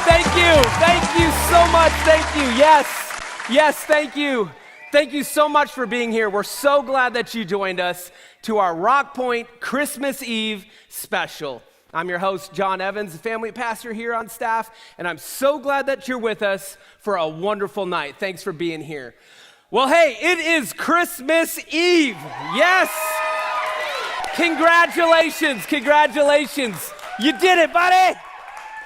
Thank you. Thank you so much. Thank you. Yes. Yes, thank you. Thank you so much for being here. We're so glad that you joined us to our Rock Point Christmas Eve special. I'm your host, John Evans, the family pastor here on staff, and I'm so glad that you're with us for a wonderful night. Thanks for being here. Well, hey, it is Christmas Eve. Yes. Congratulations. Congratulations. You did it, buddy.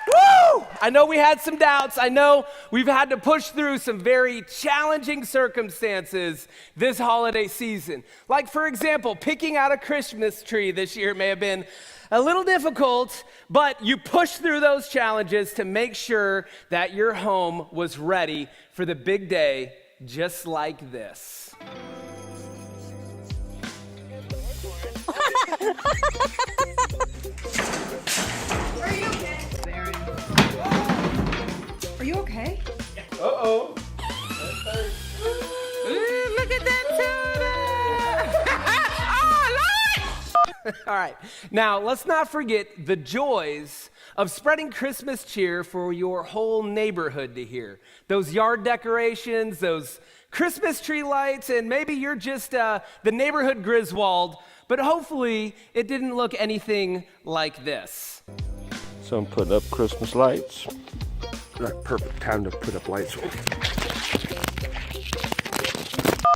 Woo! I know we had some doubts. I know we've had to push through some very challenging circumstances this holiday season. Like, for example, picking out a Christmas tree this year may have been a little difficult, but you pushed through those challenges to make sure that your home was ready for the big day, just like this. Are you okay? Uh-oh. Look at that tuna! Oh, Lord! All right. Now, let's not forget the joys of spreading Christmas cheer for your whole neighborhood to hear. Those yard decorations, those Christmas tree lights, and maybe you're just the neighborhood Griswold, but hopefully it didn't look anything like this. So I'm putting up Christmas lights. Like perfect time to put up lights.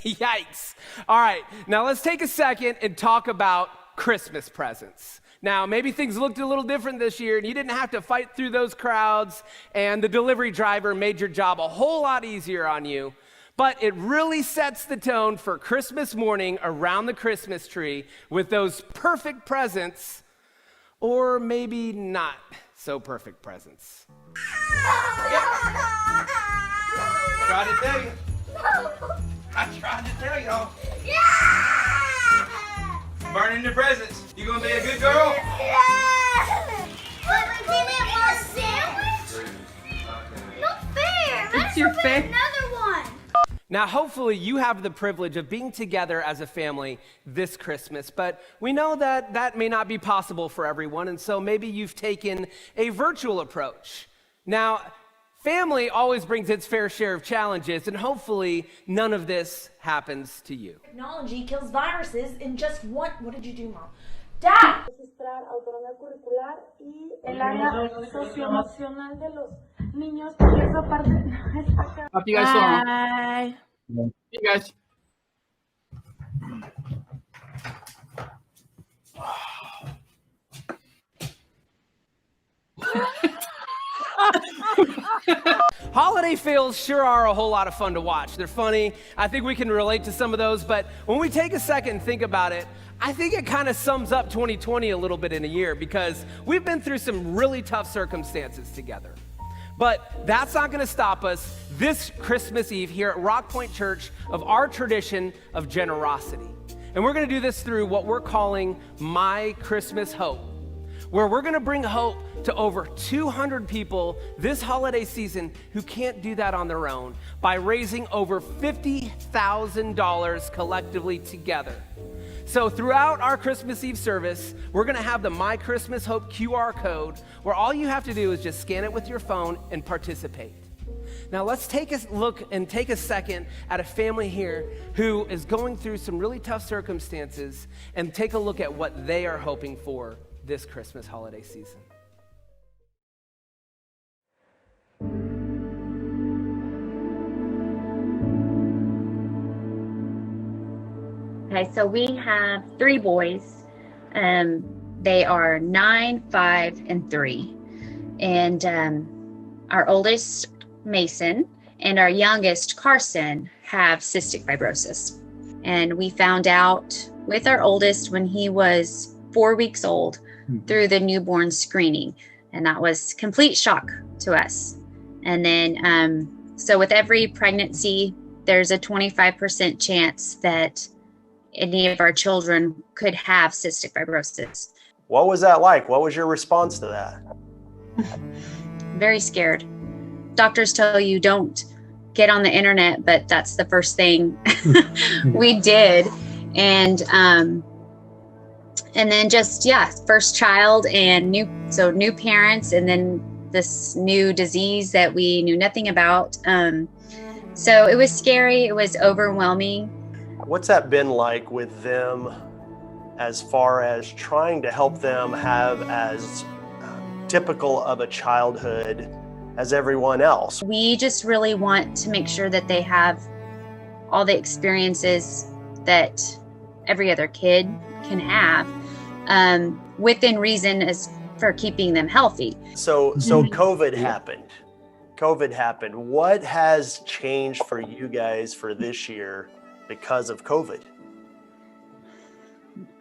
Yikes. All right, now let's take a second and talk about Christmas presents. Now, maybe things looked a little different this year and you didn't have to fight through those crowds and the delivery driver made your job a whole lot easier on you. But it really sets the tone for Christmas morning around the Christmas tree with those perfect presents, or maybe not so perfect presents. Tried to tell you. I tried to tell y'all. Burning the presents. You gonna be a good girl? But we didn't want a sandwich? Not fair. It's your favorite. Another one. Now, hopefully you have the privilege of being together as a family this Christmas, but we know that that may not be possible for everyone, and so maybe you've taken a virtual approach. Now, family always brings its fair share of challenges, and hopefully none of this happens to you. Technology kills viruses in just one. What did you do, Mom? Dad! Registrar autonomía curricular y el área socioemocional de los niños, porque esa parte no está acá. Talk to you guys so long. Bye. You guys. Holiday fails sure are a whole lot of fun to watch. They're funny. I think we can relate to some of those, but when we take a second and think about it, I think it kind of sums up 2020 a little bit in a year because we've been through some really tough circumstances together. But that's not going to stop us this Christmas Eve here at Rock Point Church of our tradition of generosity. And we're going to do this through what we're calling My Christmas Hope, where we're going to bring hope to over 200 people this holiday season who can't do that on their own by raising over $50,000 collectively together. So throughout our Christmas Eve service, we're going to have the My Christmas Hope QR code where all you have to do is just scan it with your phone and participate. Now let's take a look and take a second at a family here who is going through some really tough circumstances and take a look at what they are hoping for this Christmas holiday season. Okay, so we have 3 boys. They are 9, 5, and 3. And our oldest, Mason, and our youngest, Carson, have cystic fibrosis. And we found out with our oldest when he was 4 weeks old through the newborn screening. And that was complete shock to us. And then, so with every pregnancy, there's a 25% chance that any of our children could have cystic fibrosis. What was that like? What was your response to that? Very scared. Doctors tell you don't get on the internet, but that's the first thing we did. And then just, first child and new parents, and then this new disease that we knew nothing about. So it was scary. It was overwhelming. What's that been like with them as far as trying to help them have as typical of a childhood as everyone else? We just really want to make sure that they have all the experiences that every other kid can have, within reason as for keeping them healthy. So COVID happened. COVID happened. What has changed for you guys for this year because of COVID?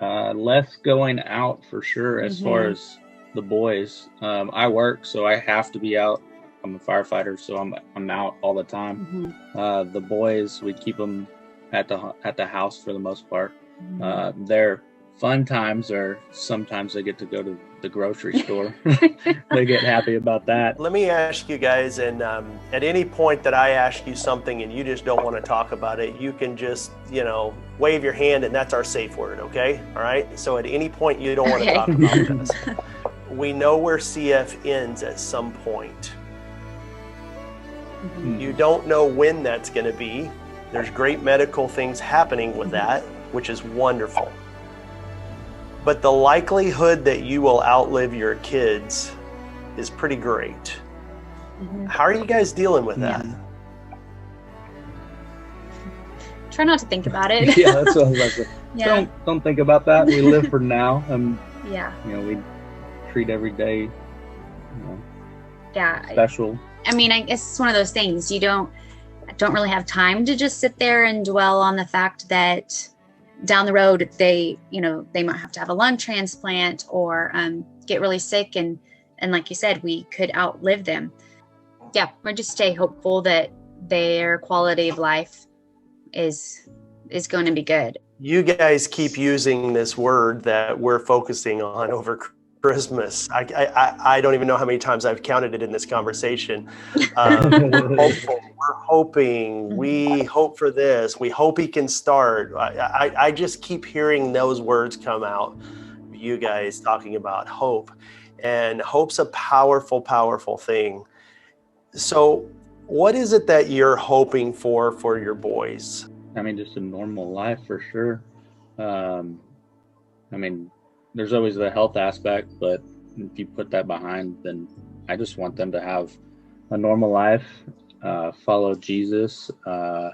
Less going out for sure as far as the boys. I work, so I have to be out. I'm a firefighter, so I'm out all the time. The boys, we keep them at the house for the most part. Their fun times are sometimes they get to go to the grocery store. They get happy about that. Let me ask you guys, and at any point that I ask you something and you just don't want to talk about it, you can just, wave your hand, and that's our safe word, okay? All right? So at any point you don't want to talk about this. We know where CF ends at some point. You don't know when that's going to be. There's great medical things happening with that, which is wonderful. But the likelihood that you will outlive your kids is pretty great. How are you guys dealing with that? Try not to think about it. Yeah, that's what I was about to say. Don't think about that. We live for now, and we treat every day special. I mean, I guess it's one of those things. You don't really have time to just sit there and dwell on the fact that down the road they might have to have a lung transplant or get really sick, and like you said, we could outlive them. We're just stay hopeful that their quality of life is going to be good. You guys keep using this word that we're focusing on over Christmas. I don't even know how many times I've counted it in this conversation. We're hopeful. We're hoping. We hope for this. We hope he can start. I just keep hearing those words come out. You guys talking about hope, and hope's a powerful, powerful thing. So what is it that you're hoping for your boys? I mean, just a normal life for sure. I mean, there's always the health aspect, but if you put that behind, then I just want them to have a normal life, follow Jesus, grow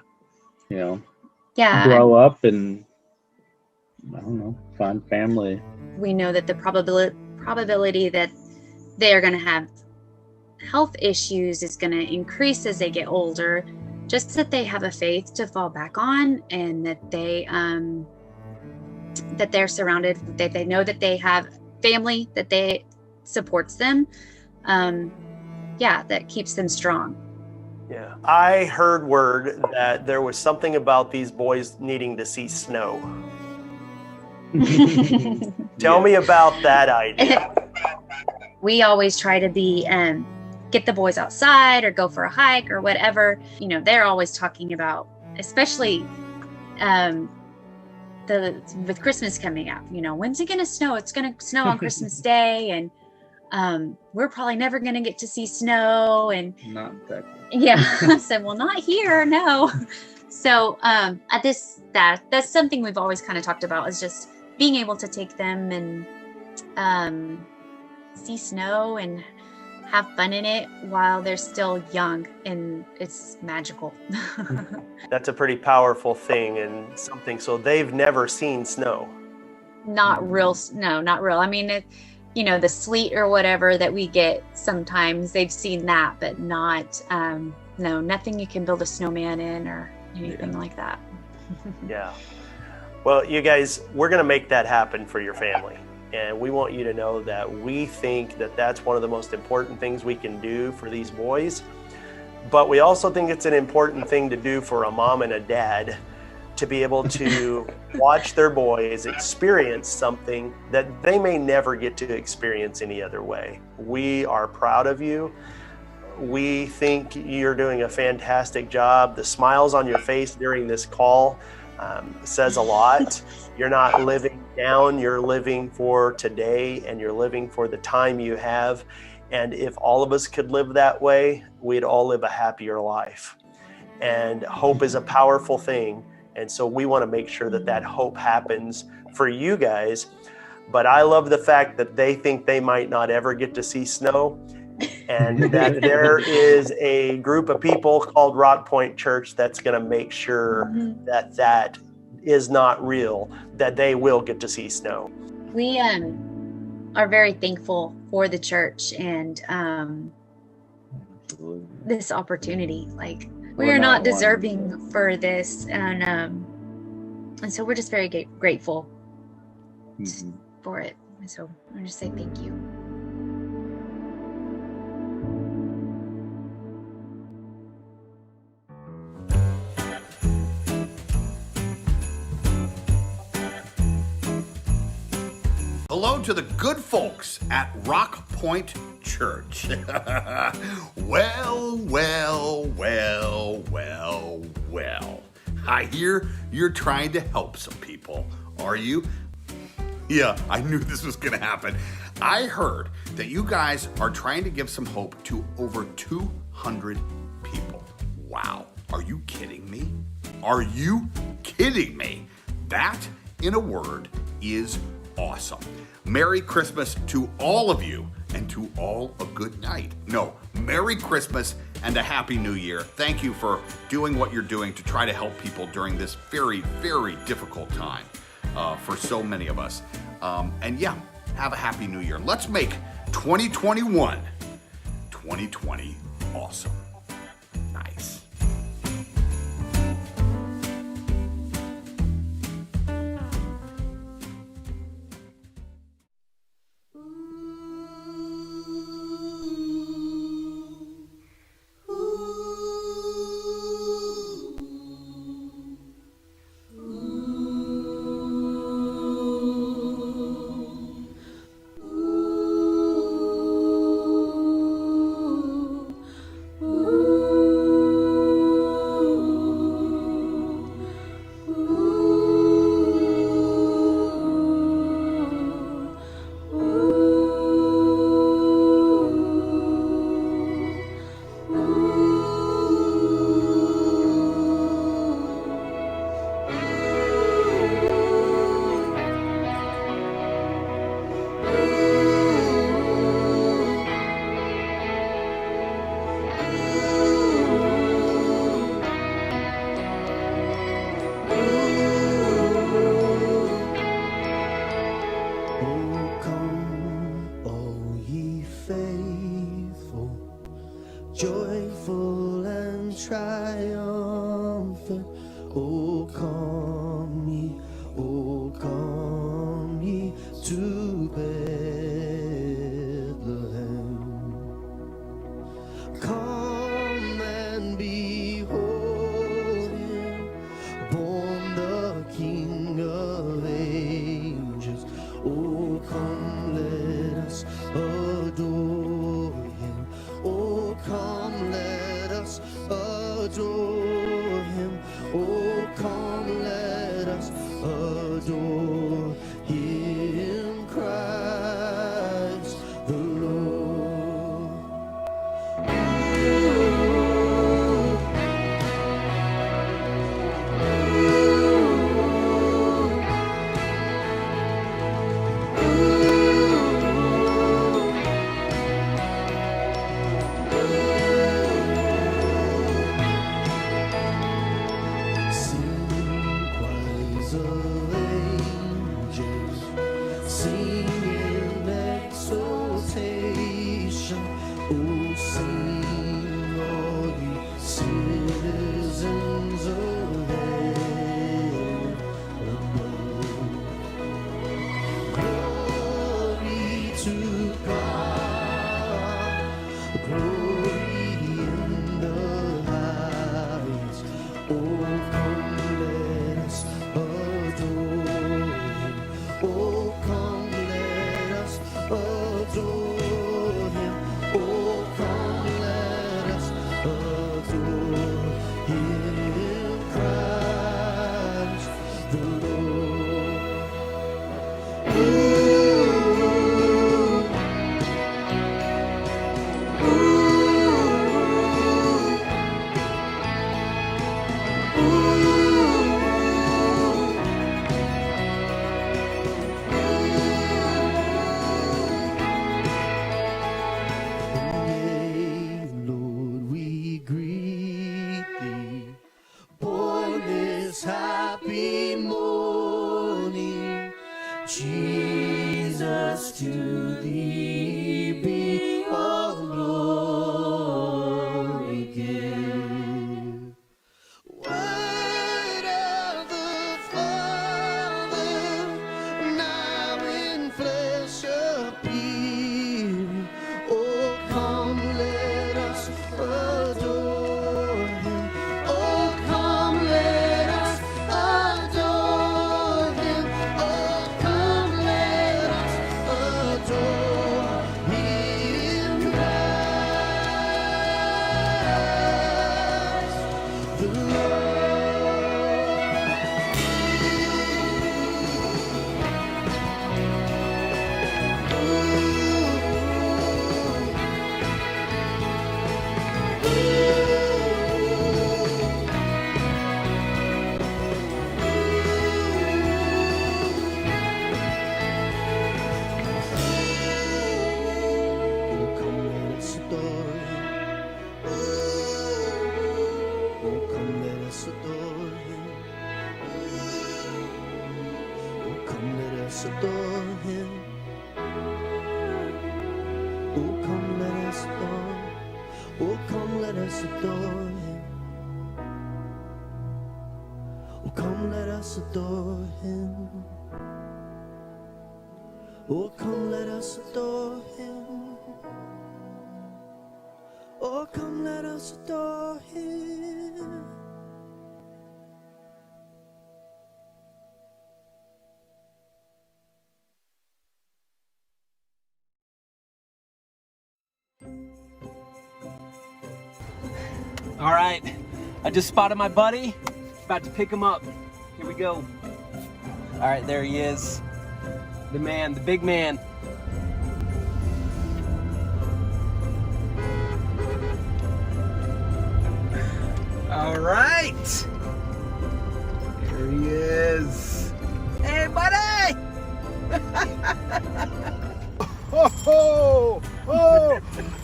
up and, I don't know, find family. We know that the probability that they're going to have health issues is going to increase as they get older, just that they have a faith to fall back on, and that they're surrounded, that they know that they have family that supports them. That keeps them strong. Yeah. I heard word that there was something about these boys needing to see snow. Tell me about that idea. We always try to get the boys outside or go for a hike or whatever. They're always talking about, especially with Christmas coming up, when's it going to snow? It's going to snow on Christmas Day, and we're probably never going to get to see snow. And not that. I said, well, not here, no. So that's something we've always kind of talked about, is just being able to take them and see snow and have fun in it while they're still young, and it's magical. That's a pretty powerful thing, and something. So they've never seen snow. Not real. I mean, the sleet or whatever that we get sometimes, they've seen that, but not, nothing you can build a snowman in or anything like that. Yeah. Well, you guys, we're going to make that happen for your family. And we want you to know that we think that that's one of the most important things we can do for these boys. But we also think it's an important thing to do for a mom and a dad, to be able to watch their boys experience something that they may never get to experience any other way. We are proud of you. We think you're doing a fantastic job. The smiles on your face during this call says a lot. You're not living down, you're living for today, and you're living for the time you have. And if all of us could live that way, we'd all live a happier life. And hope is a powerful thing. And so we want to make sure that that hope happens for you guys. But I love the fact that they think they might not ever get to see snow, and that there is a group of people called Rock Point Church that's going to make sure that that is not real, that they will get to see snow. We are very thankful for the church and this opportunity. Like, we are not deserving for this, and so we're just very grateful for it. And so I just say thank you. Hello to the good folks at Rock Point Church. Well. I hear you're trying to help some people. Are you? Yeah, I knew this was going to happen. I heard that you guys are trying to give some hope to over 200 people. Wow. Are you kidding me? Are you kidding me? That, in a word, is awesome. Merry Christmas to all of you, and to all a good night. No, Merry Christmas and a Happy New Year. Thank you for doing what you're doing to try to help people during this very, very difficult time for so many of us. And yeah, have a Happy New Year. Let's make 2020 awesome. Nice. joyful and triumphant. Oh, come ye to Bethlehem. Come and behold him, born the King of ages. Oh, come, let us adore him. Oh, come, let us adore him. Oh, come, let us adore him, Christ the Lord. Jesus, to thee be all glory give. Word of the Father, now in flesh appear. Oh, come, let us adore him. Oh, come, let us adore him. Oh, come, let us adore him. Christ the adore him. Oh, come, let us adore. Oh, come, let us adore him. Oh, come, let us adore him. Oh, come, let us adore him. Oh, come, let us adore him. All right, I just spotted my buddy. About to pick him up. Here we go. All right, there he is. The man, the big man. All right. There he is. Hey, buddy! Oh,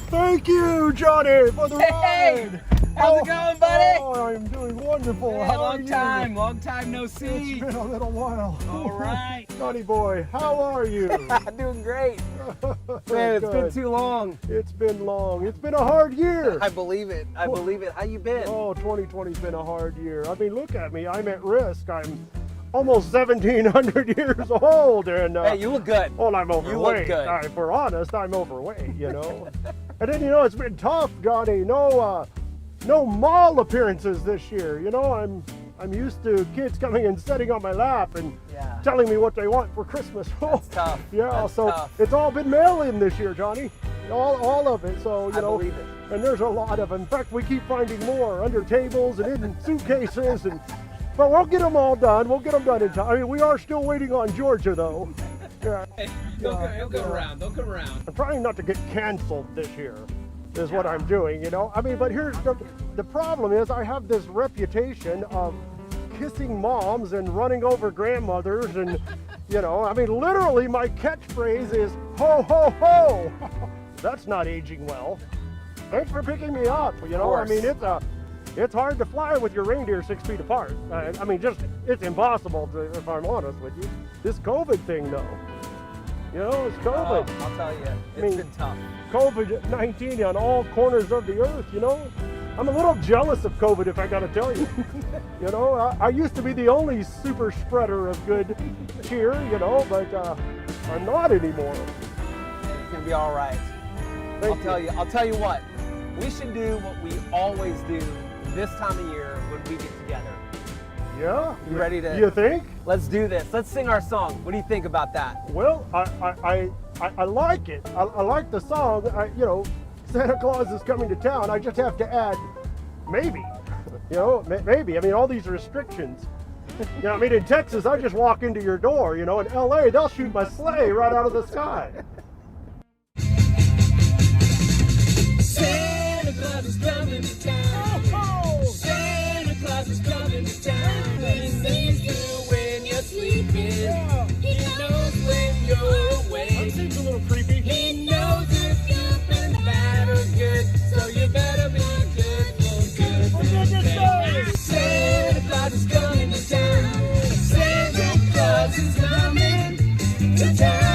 thank you, Johnny, for the Hey, ride. how's it going, buddy? Oh, I'm doing wonderful. Hey, How are you? long time no see. It's been a little while. All right. Johnny boy, how are you? Doing great. Man, it's been too long. It's been long. It's been a hard year. I believe it. I believe it. How you been? Oh, 2020's been a hard year. I mean, look at me. I'm at risk. I'm almost 1,700 years old, and Hey, you look good. well, I'm overweight. You look good. If we're honest, I'm overweight. You know. And then it's been tough, Johnny. No mall appearances this year. I'm used to kids coming and sitting on my lap and telling me what they want for Christmas. That's tough. Yeah, That's so tough. it's all been mail-in this year, Johnny. All of it. So I believe it. And there's a lot of them. In fact, we keep finding more under tables and in suitcases, but we'll get them all done. We'll get them done in time. I mean, we are still waiting on Georgia, though. Yeah. He'll come around. They'll come around. I'm trying not to get canceled this year, is what I'm doing, I mean, but here's the problem is I have this reputation of kissing moms and running over grandmothers and, I mean, literally my catchphrase is ho, ho, ho. That's not aging well. Thanks for picking me up, I mean, it's hard to fly with your reindeer 6 feet apart. I mean, it's impossible if I'm honest with you. This COVID thing, though. It's COVID. Oh, I'll tell you, it's been tough. COVID-19 on all corners of the earth, I'm a little jealous of COVID, if I gotta tell you. I used to be the only super spreader of good cheer, but I'm not anymore. It's gonna be all right. I'll tell you what, we should do what we always do this time of year when we get together. Yeah? You ready to? You think? Let's do this. Let's sing our song. What do you think about that? Well, I like it. I like the song. Santa Claus is coming to town. I just have to add, maybe. Maybe. I mean, all these restrictions. I mean, in Texas, I just walk into your door. In LA, they'll shoot my sleigh right out of the sky. Santa Claus is coming to town. Oh, Santa Claus is coming to town. He sees you when you're sleeping. He knows when you're awake. That seems a little creepy. He knows if you've been bad or good, so you better be good for goodness sake. Santa Claus is coming to town. Santa Claus is coming. to town.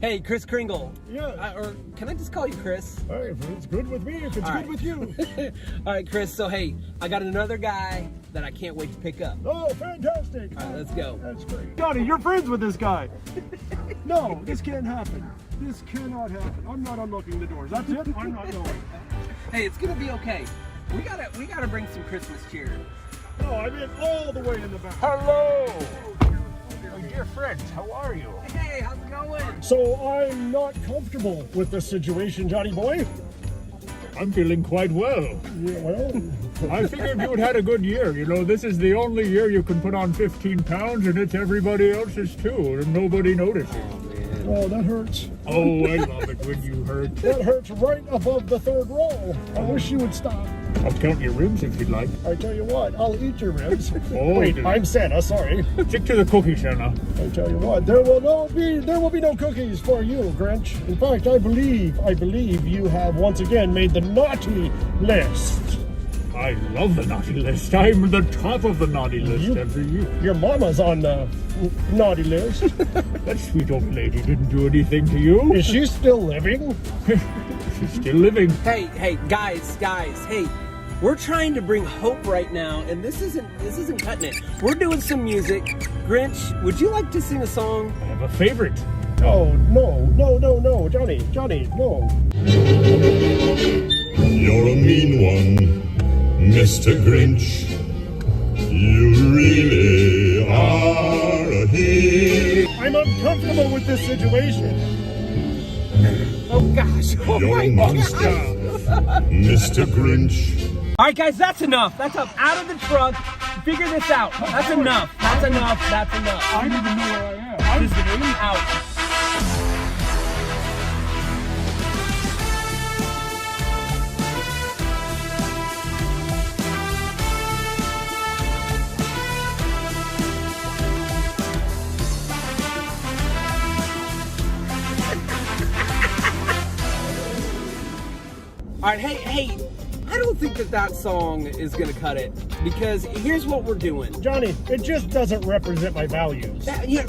Hey, Chris Kringle. Yeah. Or can I just call you Chris? Hey, it's good with me if it's All good right. with you. All right, Chris. So, hey, I got another guy that I can't wait to pick up. Oh, fantastic. All right, let's go. That's great. Johnny, you're friends with this guy. No, this can't happen. This cannot happen. I'm not unlocking the doors. That's it. I'm not going. Hey, it's gonna be okay. We gotta bring some Christmas cheer. No, I mean all the way in the back. Hello! My dear friends, how are you? Hey, how's it going? So I'm not comfortable with this situation, Johnny boy. I'm feeling quite well. Yeah, well, I figured you had a good year. You know, this is the only year you can put on 15 pounds and it's everybody else's too, and nobody notices. oh, that hurts. Oh, I love it when you hurt. That hurts right above the third row. I wish you would stop. I'll count your ribs if you'd like. I tell you what, I'll eat your ribs. Oh, Wait, dear. I'm Santa, sorry. Stick to the cookie, Santa. I tell you what, there will be no cookies for you, Grinch. In fact, I believe you have once again made the naughty list. I love the naughty list. I'm the top of the naughty list every year. Your mama's on the naughty list. That sweet old lady didn't do anything to you. Is she still living? She's still living. Hey, guys, hey. We're trying to bring hope right now, and this isn't cutting it. We're doing some music. Grinch, would you like to sing a song? I have a favorite. Oh, no, Johnny, no. You're a mean one, Mr. Grinch. You really are a hit. I'm uncomfortable with this situation. Oh gosh! Oh You're my a monster, God. Mr. Grinch. All right, guys, that's enough. That's up. Out of the truck. Figure this out. That's enough. That's enough. I don't even know where I am. Just get out. All right, hey, I don't think that song is gonna cut it, because here's what we're doing. Johnny, it just doesn't represent my values.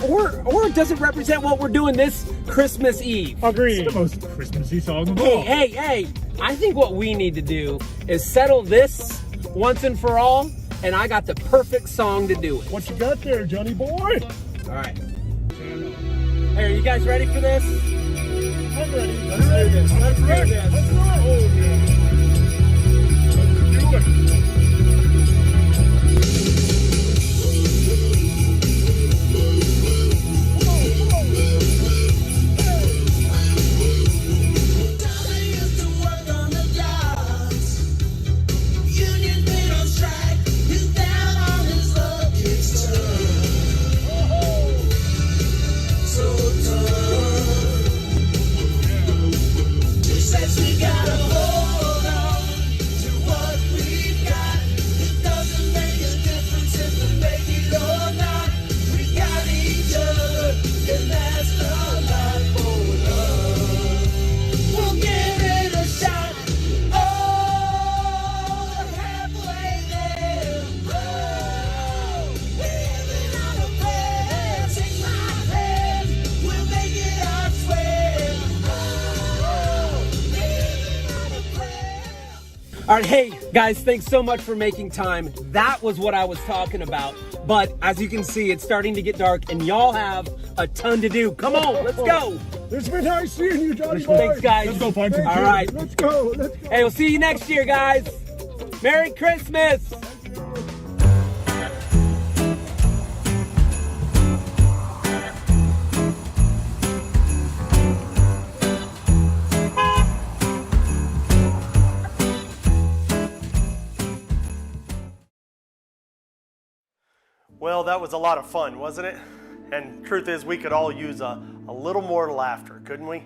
Or it doesn't represent what we're doing this Christmas Eve. Agreed. It's the most Christmassy song of all. Hey, I think what we need to do is settle this once and for all, and I got the perfect song to do it. What you got there, Johnny boy? All right. Hey, are you guys ready for this? I'm ready. Let's do this. Let's do this. Let's go. Oh, yeah. Let's do it. All right, hey guys, thanks so much for making time. That was what I was talking about. But as you can see, it's starting to get dark and y'all have a ton to do. Come on, let's go. It's been nice seeing you, Johnny boy. Thanks, guys. Let's go find some All cheer. right. Let's go. Hey, we'll see you next year, guys. Merry Christmas. Well, that was a lot of fun, wasn't it? And truth is, we could all use a little more laughter, couldn't we?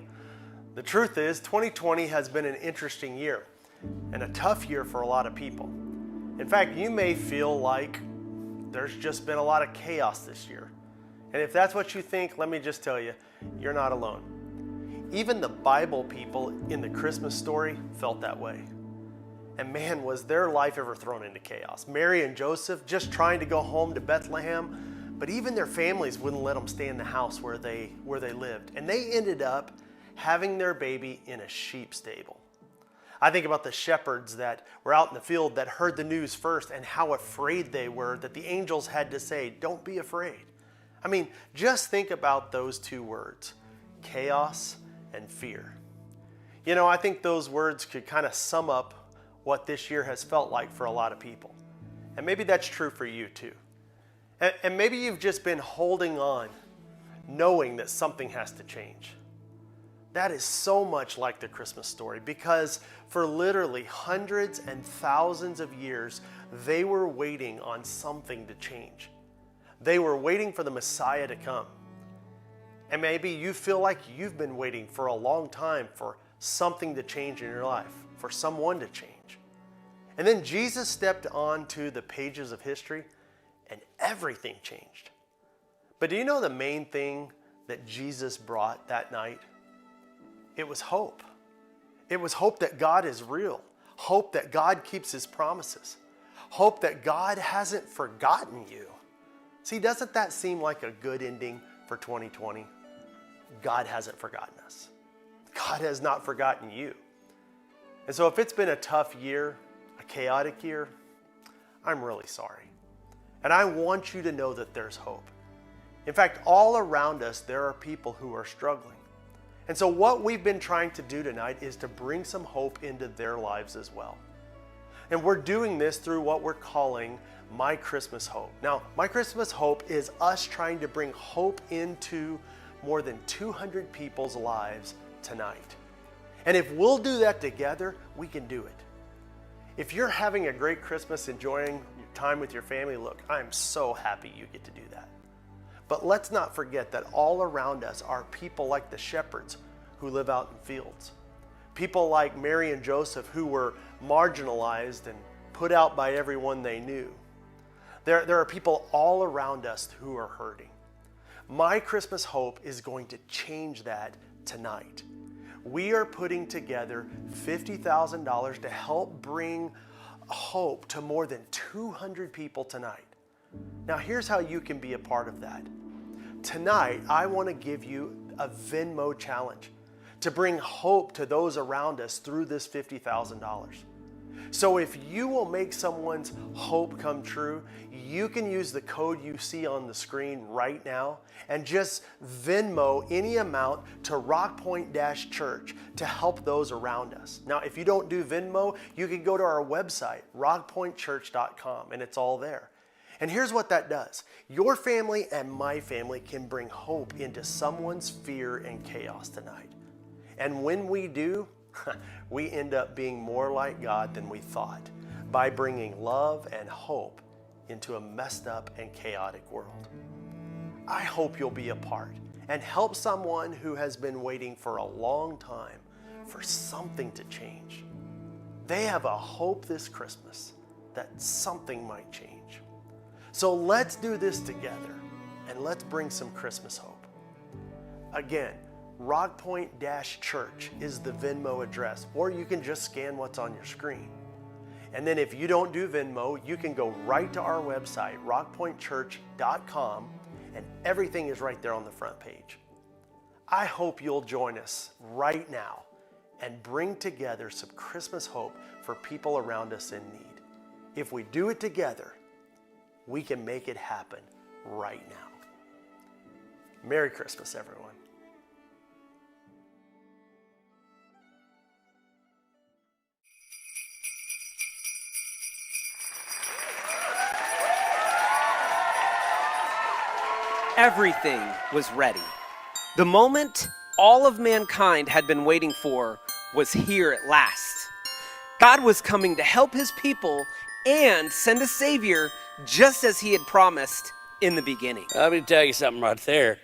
The truth is, 2020 has been an interesting year and a tough year for a lot of people. In fact, you may feel like there's just been a lot of chaos this year. And if that's what you think, let me just tell you, you're not alone. Even the Bible people in the Christmas story felt that way. And man, was their life ever thrown into chaos. Mary and Joseph just trying to go home to Bethlehem, But even their families wouldn't let them stay in the house where they lived. And they ended up having their baby in a sheep stable. I think about the shepherds that were out in the field that heard the news first and how afraid they were that the angels had to say, "Don't be afraid." I mean, just think about those two words, chaos and fear. You know, I think those words could kind of sum up what this year has felt like for a lot of people. And maybe that's true for you too. And maybe you've just been holding on, knowing that something has to change. That is so much like the Christmas story, because for literally hundreds and thousands of years, they were waiting on something to change. They were waiting for the Messiah to come. And maybe you feel like you've been waiting for a long time for something to change in your life, for someone to change. And then Jesus stepped onto the pages of history and everything changed. But do you know the main thing that Jesus brought that night? It was hope. It was hope that God is real. Hope that God keeps his promises. Hope that God hasn't forgotten you. See, doesn't that seem like a good ending for 2020? God hasn't forgotten us. God has not forgotten you. And so if it's been a tough year, a chaotic year, I'm really sorry. And I want you to know that there's hope. In fact, all around us, there are people who are struggling. And so what we've been trying to do tonight is to bring some hope into their lives as well. And we're doing this through what we're calling My Christmas Hope. Now, My Christmas Hope is us trying to bring hope into more than 200 people's lives tonight. And if we'll do that together, we can do it. If you're having a great Christmas, enjoying your time with your family, look, I'm so happy you get to do that. But let's not forget that all around us are people like the shepherds who live out in fields. People like Mary and Joseph who were marginalized and put out by everyone they knew. There are people all around us who are hurting. My Christmas Hope is going to change that tonight. We are putting together $50,000 to help bring hope to more than 200 people tonight. Now, here's how you can be a part of that. Tonight, I want to give you a Venmo challenge to bring hope to those around us through this $50,000. So if you will make someone's hope come true, you can use the code you see on the screen right now and just Venmo any amount to Rockpoint-Church to help those around us. Now, if you don't do Venmo, you can go to our website, rockpointchurch.com, and it's all there. And here's what that does. Your family and my family can bring hope into someone's fear and chaos tonight. And when we do, we end up being more like God than we thought by bringing love and hope into a messed up and chaotic world. I hope you'll be a part and help someone who has been waiting for a long time for something to change. They have a hope this Christmas that something might change. So let's do this together and let's bring some Christmas hope. Again, Rockpoint-Church is the Venmo address, or you can just scan what's on your screen. And then if you don't do Venmo, you can go right to our website, rockpointchurch.com, and everything is right there on the front page. I hope you'll join us right now and bring together some Christmas hope for people around us in need. If we do it together, we can make it happen right now. Merry Christmas, everyone. Everything was ready. The moment all of mankind had been waiting for was here at last. God was coming to help his people and send a Savior just as he had promised in the beginning. Let me tell you something right there.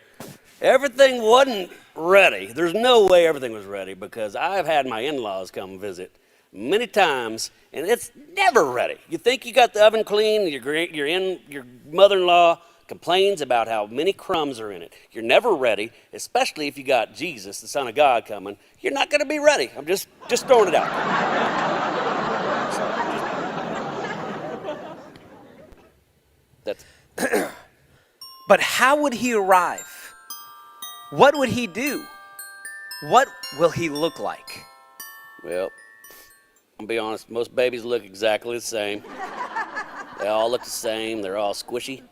Everything wasn't ready. There's no way everything was ready, because I've had my in-laws come visit many times, and it's never ready. You think you got the oven clean, your mother-in-law complains about how many crumbs are in it. You're never ready, especially if you got Jesus, the Son of God, coming. You're not going to be ready. I'm just throwing it out there. That's But how would he arrive? What would he do? What will he look like? Well, I'll be honest, most babies look exactly the same. They all look the same. They're all squishy.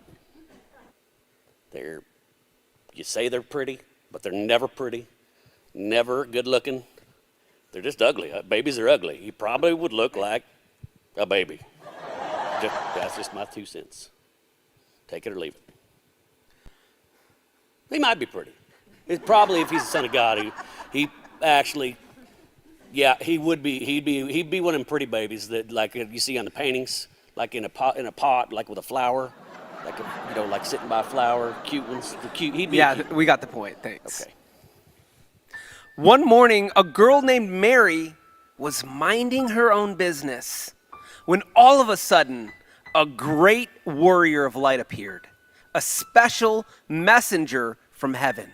You say they're pretty, but they're never pretty, never good looking. They're just ugly. Babies are ugly. He probably would look like a baby. That's just my 2 cents. Take it or leave it. He might be pretty. It's probably, if he's the son of God, he actually, yeah, he would be. He'd be one of them pretty babies that, like you see on the paintings, like in a pot, like with a flower, like like sitting by a flower, cute ones. He'd be. Yeah, cute. we got the point. Thanks. Okay. One morning, a girl named Mary was minding her own business when all of a sudden, a great warrior of light appeared, a special messenger from heaven.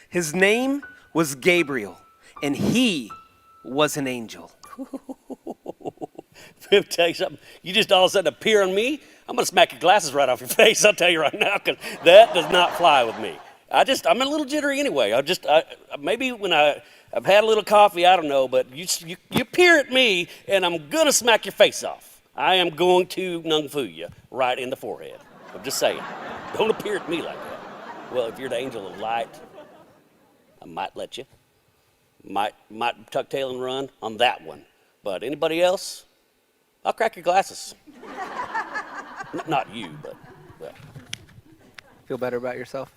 His name was Gabriel, and he was an angel. Let me tell you something. You just all of a sudden appear on me, I'm going to smack your glasses right off your face. I'll tell you right now, because that does not fly with me. I'm a little jittery anyway. Maybe when I've had a little coffee, I don't know, but you appear at me, and I'm going to smack your face off. I am going to nung fu you right in the forehead. I'm just saying. Don't appear at me like that. Well, if you're the angel of light, I might let you. Might tuck tail and run on that one. But anybody else, I'll crack your glasses. Not you, but well. Feel better about yourself?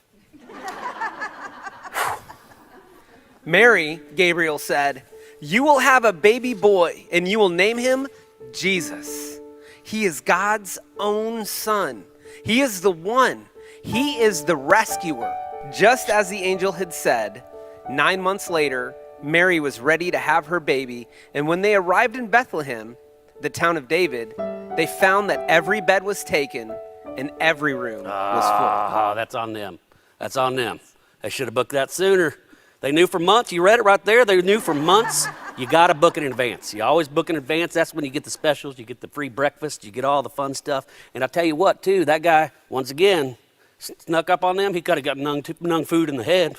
Mary, Gabriel said, "You will have a baby boy, and you will name him Jesus. He is God's own son. He is the one. He is the rescuer." Just as the angel had said, 9 months later, Mary was ready to have her baby, and when they arrived in Bethlehem, the town of David, they found that every bed was taken and every room was full. Oh, that's on them. That's on them. They should have booked that sooner. They knew for months. You read it right there. They knew for months. You got to book in advance. You always book in advance. That's when you get the specials. You get the free breakfast. You get all the fun stuff. And I'll tell you what, too, that guy, once again, snuck up on them. He could have got nung food in the head.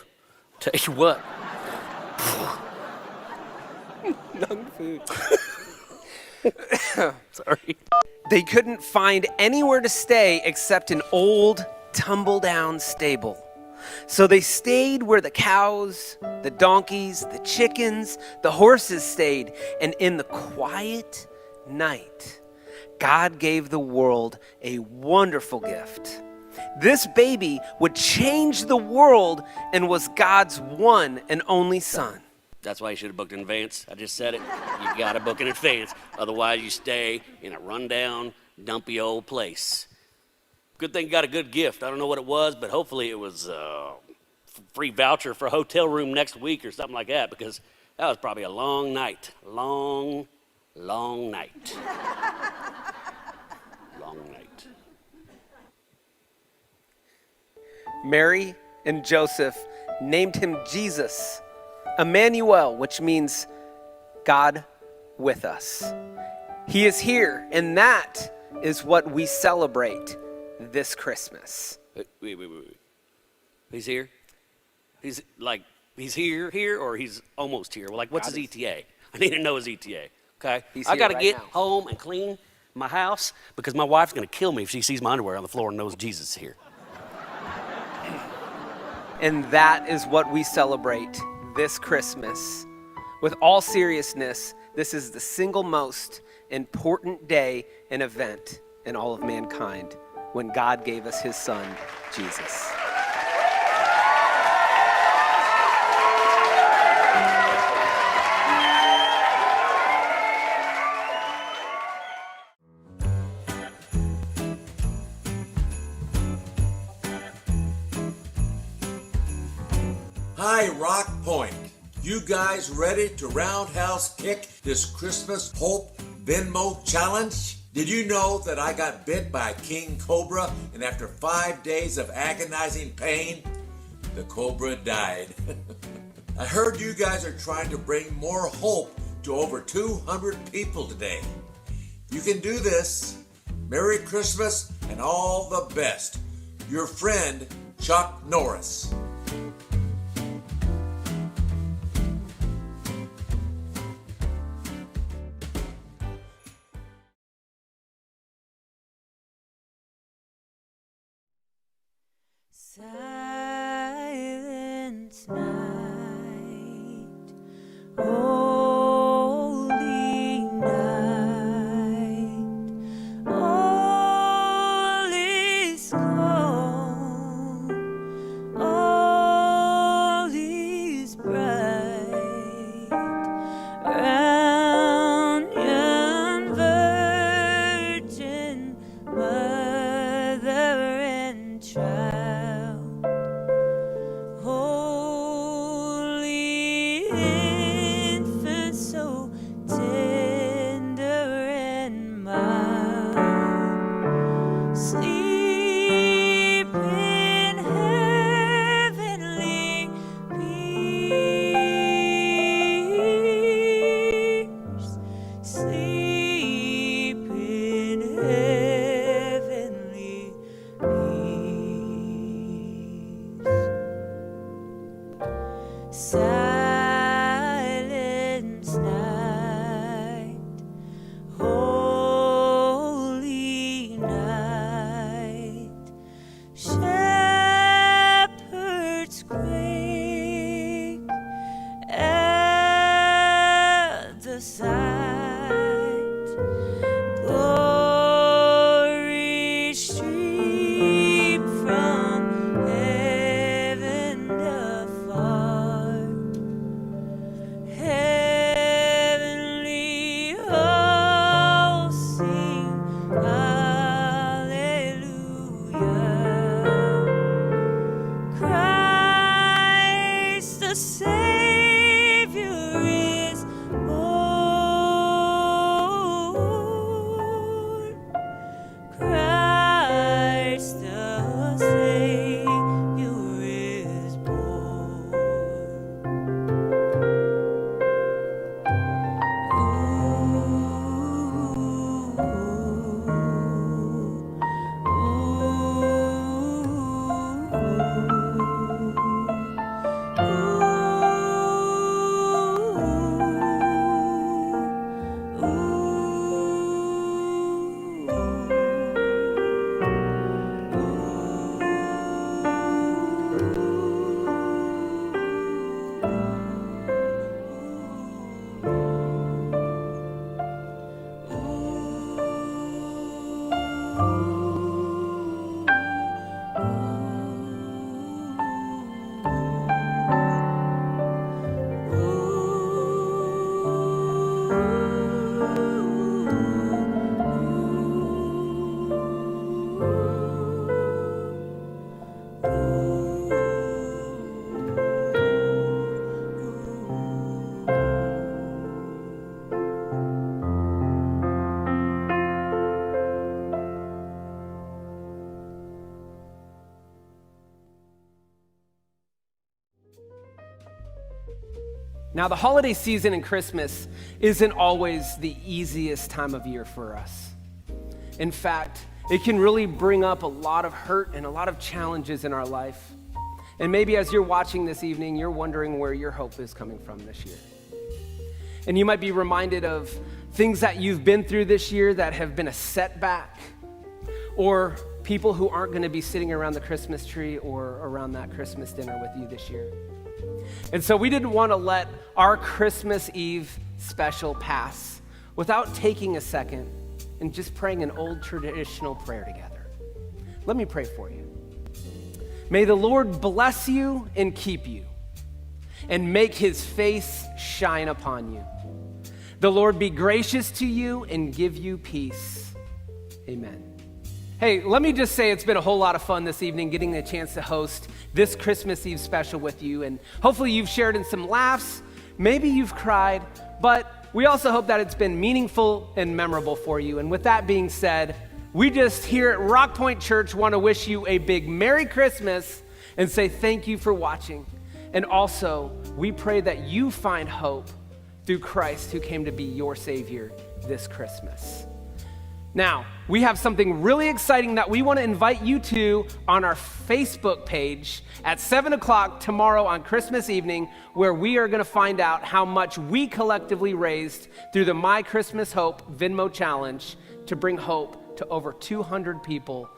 Tell you what. Nung food. Sorry. They couldn't find anywhere to stay except an old, tumble-down stable. So they stayed where the cows, the donkeys, the chickens, the horses stayed. And in the quiet night, God gave the world a wonderful gift. This baby would change the world and was God's one and only son. That's why you should have booked in advance. I just said it. You got to book in advance. Otherwise, you stay in a rundown, dumpy old place. Good thing you got a good gift. I don't know what it was, but hopefully it was a free voucher for a hotel room next week or something like that, because that was probably a long night. Long night. Long night. Mary and Joseph named him Jesus, Emmanuel, which means God with us. He is here, and that is what we celebrate this Christmas. Wait. He's here? He's here, or he's almost here? Well, like, what's his ETA? I need to know his ETA, okay? I got to get home and clean my house because my wife's going to kill me if she sees my underwear on the floor and knows Jesus is here. And that is what we celebrate this Christmas. With all seriousness, this is the single most important day and event in all of mankind when God gave us his son, Jesus. Hi, Rock Point. You guys ready to roundhouse kick this Christmas Hope Venmo challenge? Did you know that I got bit by a king cobra, and after 5 days of agonizing pain, the cobra died? I heard you guys are trying to bring more hope to over 200 people today. You can do this. Merry Christmas and all the best. Your friend, Chuck Norris. Silent night, holy night, all is calm, all is bright, round yon virgin mother and child, holy infant, so tender and mild, sleep in heavenly peace, sleep in heavenly peace. Silent night, holy night, shepherds quake at the sight, glory stream from heaven afar, heavenly all sing hallelujah. Christ the Savior is born. Christ the Savior is born. Now, the holiday season and Christmas isn't always the easiest time of year for us. In fact, it can really bring up a lot of hurt and a lot of challenges in our life. And maybe as you're watching this evening, you're wondering where your hope is coming from this year. And you might be reminded of things that you've been through this year that have been a setback, or people who aren't going to be sitting around the Christmas tree or around that Christmas dinner with you this year. And so we didn't want to let our Christmas Eve special pass without taking a second and just praying an old traditional prayer together. Let me pray for you. May the Lord bless you and keep you, and make his face shine upon you. The Lord be gracious to you and give you peace. Amen. Hey, let me just say it's been a whole lot of fun this evening getting the chance to host this Christmas Eve special with you. And hopefully you've shared in some laughs, maybe you've cried, but we also hope that it's been meaningful and memorable for you. And with that being said, we just here at Rock Point Church want to wish you a big Merry Christmas and say thank you for watching. And also, we pray that you find hope through Christ who came to be your Savior this Christmas. Now, we have something really exciting that we want to invite you to on our Facebook page at 7 o'clock tomorrow on Christmas evening, where we are going to find out how much we collectively raised through the My Christmas Hope Venmo Challenge to bring hope to over 200 people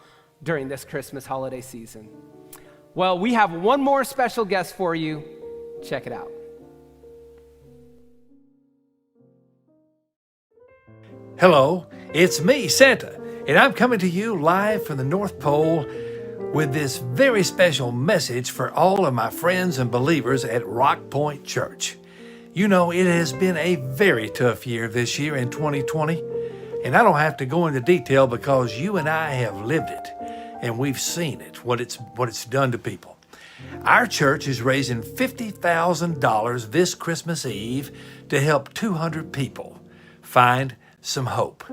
during this Christmas holiday season. Well, we have one more special guest for you. Check it out. Hello, it's me, Santa, and I'm coming to you live from the North Pole with this very special message for all of my friends and believers at Rock Point Church. You know, it has been a very tough year this year in 2020, and I don't have to go into detail because you and I have lived it, and we've seen it, what it's done to people. Our church is raising $50,000 this Christmas Eve to help 200 people find some hope.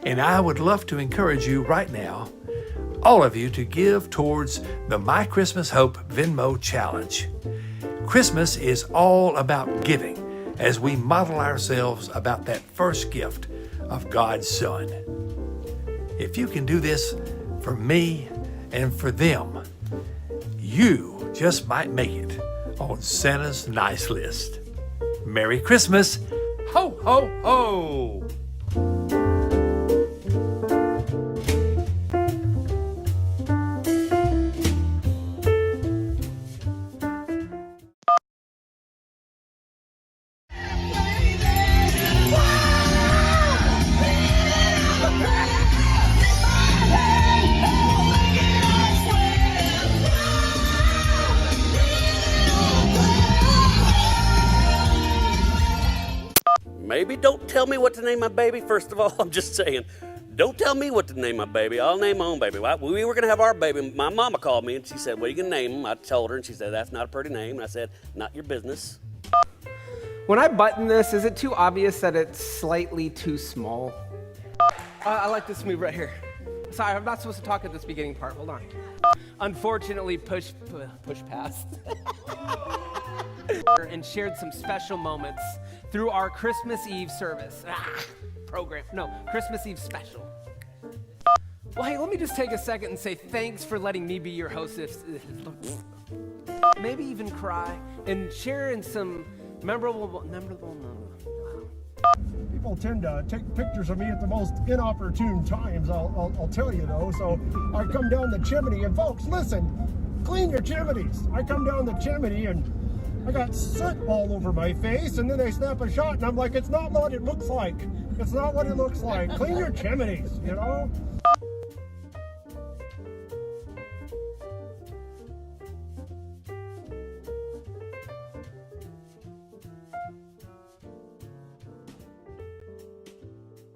And I would love to encourage you right now, all of you, to give towards the My Christmas Hope Venmo Challenge. Christmas is all about giving as we model ourselves about that first gift of God's Son. If you can do this for me and for them, you just might make it on Santa's nice list. Merry Christmas! Ho, ho, ho! Maybe don't tell me what to name my baby, first of all. I'm just saying, don't tell me what to name my baby. I'll name my own baby. We were going to have our baby. My mama called me and she said, what are you going to name him? I told her and she said, that's not a pretty name. And I said, not your business. When I button this, is it too obvious that it's slightly too small? I like this move right here. Sorry, I'm not supposed to talk at this beginning part. Hold on. Unfortunately, push past. And shared some special moments through our Christmas Eve service. Christmas Eve special. Well, hey, let me just take a second and say thanks for letting me be your hostess. Maybe even cry and share in some memorable moments. People tend to take pictures of me at the most inopportune times, I'll tell you though. So I come down the chimney, and folks, listen, clean your chimneys. I come down the chimney and I got soot all over my face, and then they snap a shot and I'm like, it's not what it looks like. It's not what it looks like. Clean your chimneys, you know?